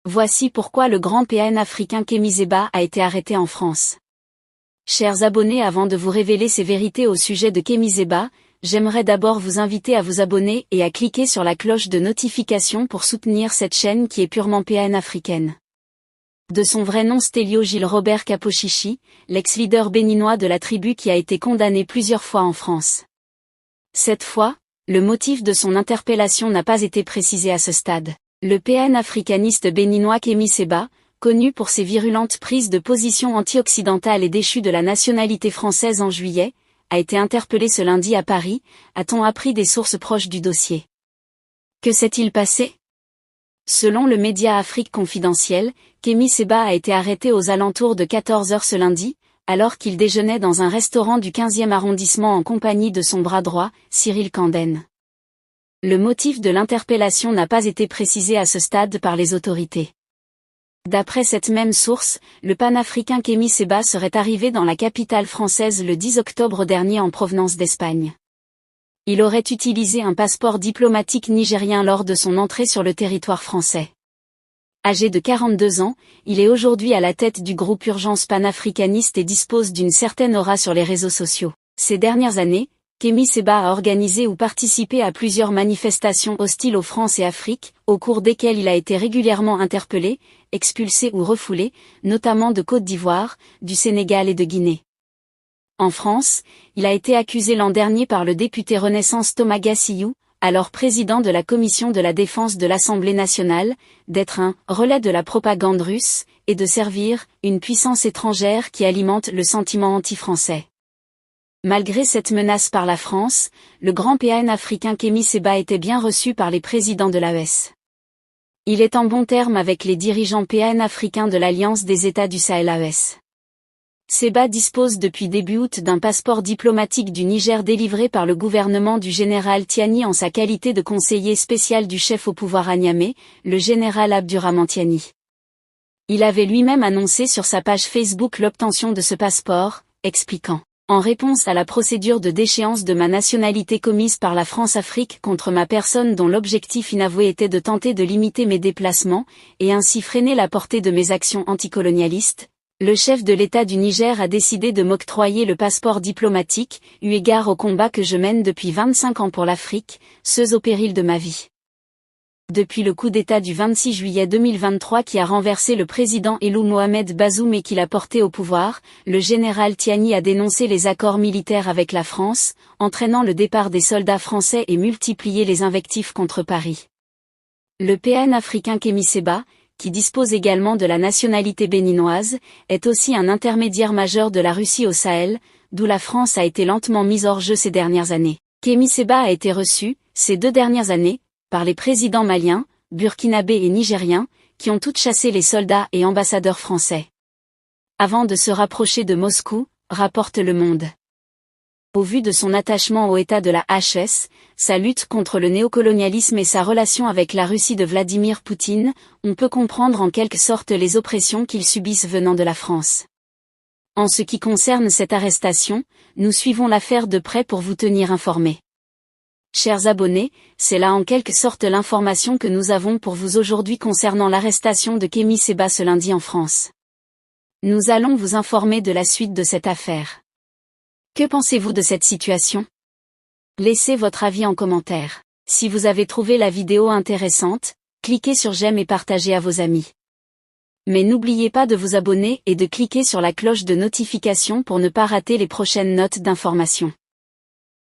Voici pourquoi le grand pan-africain Kémy Séba a été arrêté en France. Chers abonnés, avant de vous révéler ces vérités au sujet de Kémy Séba, j'aimerais d'abord vous inviter à vous abonner et à cliquer sur la cloche de notification pour soutenir cette chaîne qui est purement pan-africaine. De son vrai nom Stélio Gilles Robert Kapochichi, l'ex-leader béninois de la tribu qui a été condamné plusieurs fois en France. Cette fois, le motif de son interpellation n'a pas été précisé à ce stade. Le pan-africaniste béninois Kémy Séba, connu pour ses virulentes prises de position anti-occidentales et déchu de la nationalité française en juillet, a été interpellé ce lundi à Paris, a-t-on appris des sources proches du dossier. Que s'est-il passé ? Selon le média Afrique Confidentiel, Kémy Séba a été arrêté aux alentours de 14 h ce lundi, alors qu'il déjeunait dans un restaurant du 15e arrondissement en compagnie de son bras droit, Cyril Canden. Le motif de l'interpellation n'a pas été précisé à ce stade par les autorités. D'après cette même source, le panafricain Kémy Séba serait arrivé dans la capitale française le 10 octobre dernier en provenance d'Espagne. Il aurait utilisé un passeport diplomatique nigérien lors de son entrée sur le territoire français. Âgé de 42 ans, il est aujourd'hui à la tête du groupe Urgence panafricaniste et dispose d'une certaine aura sur les réseaux sociaux. Ces dernières années, Kémy Séba a organisé ou participé à plusieurs manifestations hostiles aux France et Afrique, au cours desquelles il a été régulièrement interpellé, expulsé ou refoulé, notamment de Côte d'Ivoire, du Sénégal et de Guinée. En France, il a été accusé l'an dernier par le député Renaissance Thomas Gassiyou, alors président de la Commission de la Défense de l'Assemblée nationale, d'être un « relais de la propagande russe » et de servir « une puissance étrangère qui alimente le sentiment anti-français ». Malgré cette menace par la France, le grand pan-africain Kémy Séba était bien reçu par les présidents de l'AES. Il est en bons termes avec les dirigeants pan-africains de l'Alliance des États du Sahel AES. Séba dispose depuis début août d'un passeport diplomatique du Niger délivré par le gouvernement du général Tiani en sa qualité de conseiller spécial du chef au pouvoir à Niamey, le général Abdurrahman Tiani. Il avait lui-même annoncé sur sa page Facebook l'obtention de ce passeport, expliquant « En réponse à la procédure de déchéance de ma nationalité commise par la France-Afrique contre ma personne dont l'objectif inavoué était de tenter de limiter mes déplacements, et ainsi freiner la portée de mes actions anticolonialistes, le chef de l'État du Niger a décidé de m'octroyer le passeport diplomatique, eu égard au combat que je mène depuis 25 ans pour l'Afrique, ceux au péril de ma vie. » Depuis le coup d'État du 26 juillet 2023 qui a renversé le président Elou Mohamed Bazoum et qui l'a porté au pouvoir, le général Tiani a dénoncé les accords militaires avec la France, entraînant le départ des soldats français et multiplié les invectives contre Paris. Le pan-africain Kémy Séba, qui dispose également de la nationalité béninoise, est aussi un intermédiaire majeur de la Russie au Sahel, d'où la France a été lentement mise hors jeu ces dernières années. Kémy Séba a été reçu, ces 2 dernières années, par les présidents maliens, burkinabés et nigériens, qui ont toutes chassé les soldats et ambassadeurs français. Avant de se rapprocher de Moscou, rapporte Le Monde. Au vu de son attachement au État de la HS, sa lutte contre le néocolonialisme et sa relation avec la Russie de Vladimir Poutine, on peut comprendre en quelque sorte les oppressions qu'ils subissent venant de la France. En ce qui concerne cette arrestation, nous suivons l'affaire de près pour vous tenir informés. Chers abonnés, c'est là en quelque sorte l'information que nous avons pour vous aujourd'hui concernant l'arrestation de Kémy Séba ce lundi en France. Nous allons vous informer de la suite de cette affaire. Que pensez-vous de cette situation ? Laissez votre avis en commentaire. Si vous avez trouvé la vidéo intéressante, cliquez sur j'aime et partagez à vos amis. Mais n'oubliez pas de vous abonner et de cliquer sur la cloche de notification pour ne pas rater les prochaines notes d'information.